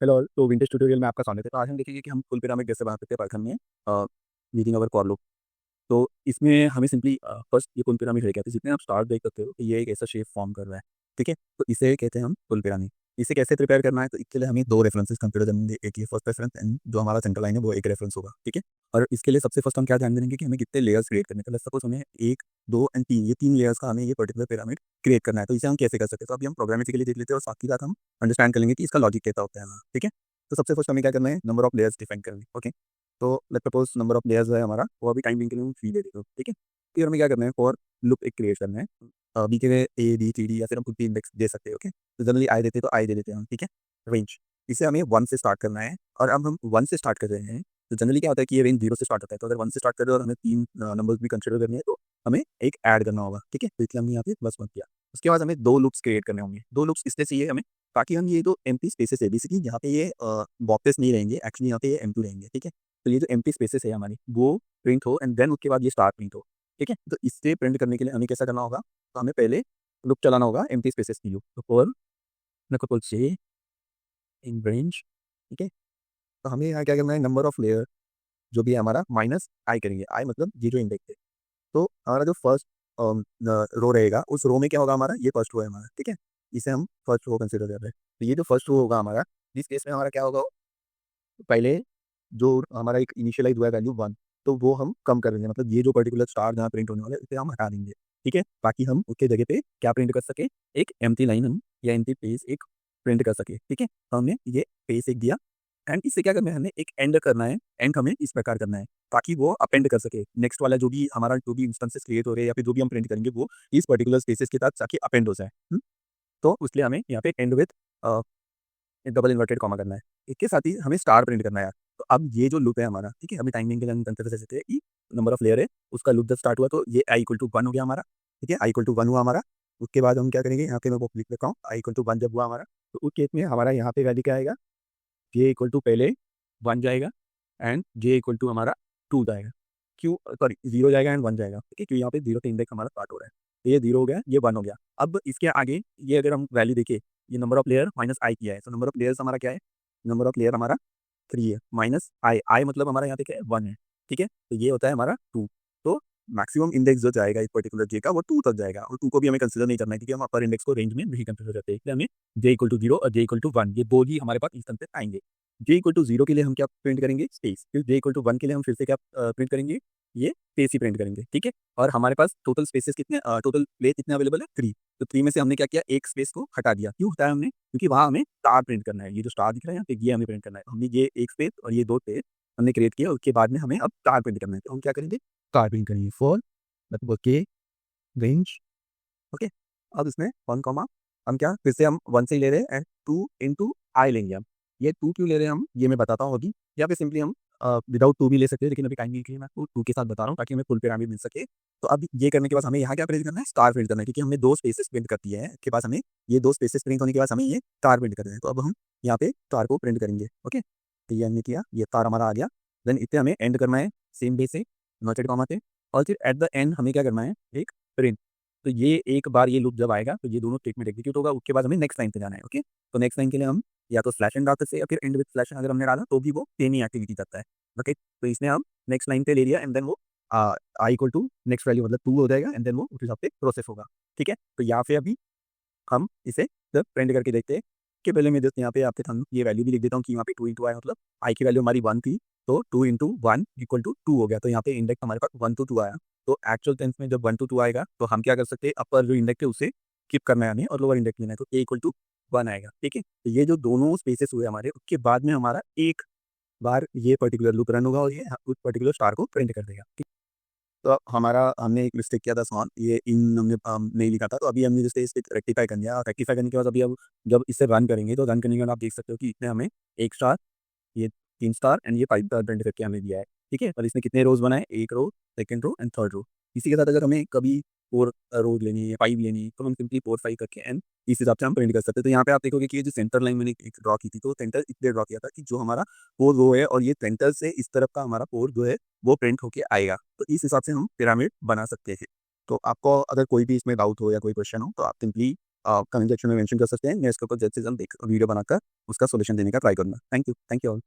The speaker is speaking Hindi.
हेलो ऑल, तो विंटेज ट्यूटोरियल में आपका स्वागत है। तो आज हम देखेंगे कि हम फुल पिरामिड कैसे बना सकते हैं पाइथन में यूजिंग अवर फॉर लूप। तो इसमें हमें सिंपली फर्स्ट ये फुल पिरामिड है कहते हैं, जितने आप स्टार देख सकते हो कि ये एक ऐसा शेप फॉर्म कर रहा है। ठीक है, तो इसे कहते हैं हम फुल पिरामिड। इसे कैसे प्रिपेयर करना है, तो इसके लिए हमें दो रेफरेंसेस कंसिडर करेंगे। एक ये फर्स्ट रेफरेंस एंड जो हमारा सेंटर लाइन है वो एक रेफरेंस होगा। ठीक है, और इसके लिए सबसे फर्स्ट हम क्या ध्यान देंगे कि हमें कितने लेयर्स क्रिएट करने हैं। सपोज हमें एक, दो एंड तीन, ये तीन लेयर्स का हमें ये पर्टिकुलर पिरामिड क्रिएट करना है। तो इसे हम कैसे कर सकते हैं, तो अभी हम प्रोग्रामेटिकली देख लेते हैं और साथ ही साथ हम अंडरस्टैंड कर लेंगे कि इसका लॉजिक कैसा होता है। ठीक है, तो सबसे फर्स्ट हमें क्या करना है, नंबर ऑफ लेयर्स डिफाइन करनी है। ओके, तो let suppose number of layers है हमारा, वो अभी टाइम बिंग के लिए हम 3 दे देते हो। ठीक है, फिर हमें क्या करना है, फॉर लूप एक क्रिएट करना है। बी के ए बी सी डी या फिर हम खुद भी इंडेक्स दे सकते हैं। ओके, तो जनरली आई देते हैं तो आई दे देते हैं हम। ठीक है, रेंज, इसे हमें 1 से स्टार्ट करना है। और अब हम 1 से स्टार्ट कर रहे हैं, तो जनरली क्या होता है कि ये रेंज 0 से स्टार्ट होता है। तो अगर 1 से स्टार्ट कर रहे हो और हमें 3 नंबर्स भी कंसिडर करनी है, तो हमें एक ऐड करना होगा। ठीक है, तो इसलिए हमने यहाँ पे प्लस 1 किया। उसके बाद हमें 2 लूप्स क्रिएट करने होंगे। 2 लूप्स इसलिए चाहिए हमें ताकि हम ये जो एम्प्टी स्पेसेस है, बेसिकली यहाँ पे ये बॉक्सेस नहीं रहेंगे, एक्चुअली यहाँ पे ये एम्प्टी रहेंगे। ठीक है, तो ये जो एम्प्टी स्पेसेस है हमारी, वो प्रिंट हो एंड देन उसके बाद ये स्टार प्रिंट हो। ठीक है, तो इससे प्रिंट करने के लिए हमें कैसा करना होगा, तो हमें पहले लूप चलाना होगा एम्प्टी स्पेसेस की लूप। तो फॉर से इन रेंज, ठीक है, तो हमें यहाँ क्या करना है, नंबर ऑफ लेयर जो भी है हमारा माइनस आई करेंगे। आई मतलब ये जो इंडेक्स है, तो हमारा जो फर्स्ट रो रहेगा, उस रो में क्या होगा हमारा, ये फर्स्ट रो है हमारा। ठीक है, इसे हम फर्स्ट रो कंसिडर कर रहे हैं। तो ये जो फर्स्ट रो होगा हमारा, जिस केस में हमारा क्या होगा, पहले जो हमारा एक इनिशियलाइज हुआ है वैल्यू 1, तो वो हम कम कर देंगे। मतलब ये जो पर्टिकुलर स्टार जहाँ प्रिंट होने वाला है, इसे हम हटा देंगे। ठीक है, ताकि हम उसके जगह पे क्या प्रिंट कर सके, एक एम्प्टी लाइन हम या एम्प्टी पेज एक प्रिंट कर सके। ठीक है, तो हमने ये पेज एक दिया एंड इससे क्या करना है, हमें एक एंड करना है। एंड हमें इस प्रकार करना है ताकि वो अपेंड कर सके नेक्स्ट वाला जो भी हमारा, जो भी इंस्टेंसेस क्रिएट हो रहे हैं या फिर जो भी हम प्रिंट करेंगे, वो इस पर्टिकुलर स्पेसेस के साथ जाके अपेंड हो जाए। तो उसलिए हमें यहाँ पे and with double inverted comma करना है। इसके साथ ही हमें स्टार प्रिंट करना है यार। तो अब ये जो लूप है हमारा, ठीक है, हमें टाइमिंग के लिए तंत्र से थे कि नंबर ऑफ लेयर है, उसका लूप जब स्टार्ट हुआ तो ये आई इक्वल टू 1 हो गया हमारा। ठीक है, आई इक्वल टू 1 हुआ हमारा। उसके बाद हम क्या करेंगे, यहाँ पे मैं वो लिख लेता हूँ, आई इक्वल टू 1 जब हुआ हमारा, तो उस केस में हमारा यहाँ पे वैल्यू क्या आएगा, जे इक्वल टू पहले 1 जाएगा एंड जे इक्वल टू हमारा 2 जाएगा। क्यों, सॉरी 0 जाएगा एंड 1 जाएगा। ठीक है, क्यों यहाँ पे 0 से इंडेक्स हमारा स्टार्ट हो रहा है। तो ये 0 हो गया, ये 1 हो गया। अब इसके आगे ये अगर हम वैल्यू देखें, ये नंबर ऑफ लेयर माइनस आई किया है, तो नंबर ऑफ लेयर्स हमारा क्या है, नंबर ऑफ लेयर हमारा 3 है माइनस आई। आई मतलब हमारा यहाँ पे क्या है, 1 है। ठीक है, तो ये होता है हमारा 2। तो मैक्सिमम इंडेक्स जो जाएगा इस पर्टिकुलर जे का, वो 2 तक जाएगा। और 2 को भी हमें कंसिडर नहीं करना है, क्योंकि हम अपर इंडेक्स को रेंज में नहीं कंसिडर करते। इसलिए हमें जे इक्वल टू 0 और जे इक्वल टू 1 ये दो ही हमारे पास इंस्टेंस पे आएंगे। जे इक्वल टू 0 के लिए हम क्या प्रिंट करेंगे, स्पेस। फिर जे इक्वल टू 1 के लिए हम फिर से क्या प्रिंट करेंगे, ये स्पेस ही प्रिंट करेंगे। ठीक है, और हमारे पास टोटल स्पेसेस कितने, टोटल प्लेस कितने अवेलेबल है, 3। तो 3 में से हमने क्या किया, एक स्पेस को हटा दिया। क्यों हटाया हमने, क्योंकि वहाँ हमें स्टार प्रिंट करना है। ये जो स्टार दिख रहा है यहाँ पे, ये हमें प्रिंट करना है। तो हमने ये एक स्पेस और ये दो स्पेस हमने क्रिएट किया। उसके बाद में हमें अब स्टार प्रिंट करना है। तो हम क्या करेंगे, स्टार प्रिंट करेंगे फॉर मतलब के रेंज। ओके, अब इसमें 1 कॉमा, हम क्या फिर से हम 1 से ही ले रहे हैं एंड 2 इंटू आई लेंगे हम। ये 2 क्यों ले रहे हैं हम, ये मैं बताता हूँ अभी। या फिर सिंपली हम विदाउट 2 भी ले सकते हैं, लेकिन अभी टाइम के लिए मैं आपको 2 के साथ बता रहा हूँ ताकि हमें फुल पिरामिड मिल सके। तो अब ये करने के बाद हमें यहाँ क्या प्रिंट करना है, स्टार प्रिंट करना है, क्योंकि हमने 2 स्पेसेस प्रिंट कर दिए हैं। इसके बाद हमें ये 2 स्पेसेस प्रिंट होने के बाद हमें ये स्टार प्रिंट करना है। तो अब हम यहाँ पे स्टार को प्रिंट करेंगे। ओके, तो ये हमने किया, ये स्टार हमारा आ गया। देन इसे हमें एंड करना है सेम वे से, इन्वर्टेड कॉमा से। और फिर एट द एंड हमें क्या करना है, एक प्रिंट। तो ये एक बार ये लूप जब आएगा तो ये दोनों स्टेटमेंट एग्जीक्यूट होगा। उसके बाद हमें नेक्स्ट लाइन पे जाना है। ओके, तो नेक्स्ट लाइन के लिए हम या तो स्लैश एंड डाल सकते हैं या फिर एंड विद स्लैश अगर हमने डाला तो भी वो सेम ही एक्टिविटी करता है। ओके, तो इसने हम नेक्स्ट लाइन पे ले लिया एंड देन वो I equal to next value मतलब 2 हो जाएगा एंड देन वो उस हिसाब से प्रोसेस होगा। ठीक है, तो यहाँ पे अभी हम इसे जब प्रिंट करके देखते हैं कि पहले मैं जस्ट यहाँ पे आपके सामने ये वैल्यू भी लिख देता हूँ कि यहाँ पे 2 इंटू आई मतलब आई की वैल्यू हमारी 1 थी, तो 2 इंटू 1 इक्वल टू 2 हो गया। तो यहाँ पे इंडेक्स हमारे पास 1 to 2 आया। तो एक्चुअल टेंस में जब 1 to 2 आएगा तो हम क्या कर सकते हैं, अपर जो इंडेक्स है उसे कीप करना है हमें और लोअर इंडेक्स लेना है। तो ए इक्वल टू 1 आएगा। ठीक है, तो ये जो दोनों स्पेसेस हुए हमारे, उसके बाद में हमारा एक बार ये पर्टिकुलर लूप रन होगा और ये उस पर्टिकुलर स्टार को प्रिंट कर देगा। तो हमारा हमने एक मिस्टेक किया था सॉन, ये इन हमने नहीं लिखा था। तो अभी हमने जैसे इसे रेक्टिफाई कर दिया। रेक्टिफाई करने के बाद अभी अब जब इसे रन करेंगे तो रन करने के बाद आप देख सकते हो कि इसने हमें 1 स्टार, ये 3 स्टार एंड ये 5 स्टार प्रिंट करके हमें दिया है। ठीक है, और इसने कितने रोज बनाए, 1 row, second row and third row. इसी के साथ अगर हमें कभी 4 रोज लेनी है, 5 लेनी है, तो हम सिंपली 4 5 करके एंड इस हिसाब से हम प्रिंट कर सकते हैं। तो यहाँ पे आप देखोगे कि ये जो सेंटर लाइन मैंने एक ड्रॉ की थी, तो सेंटर इसलिए ड्रॉ किया था कि जो हमारा 4 रो है और ये सेंटर से इस तरफ का हमारा 4 जो है वो प्रिंट होके आएगा। तो इस हिसाब से हम पिरामिड बना सकते हैं। तो आपको अगर कोई भी इसमें डाउट हो या कोई क्वेश्चन हो तो आप सिंपली कमेंट सेक्शन में मेंशन कर सकते हैं। मैं इसके ऊपर जल्द से जल्द एक वीडियो बनाकर उसका सॉल्यूशन देने का ट्राई करूँगा। Thank you all.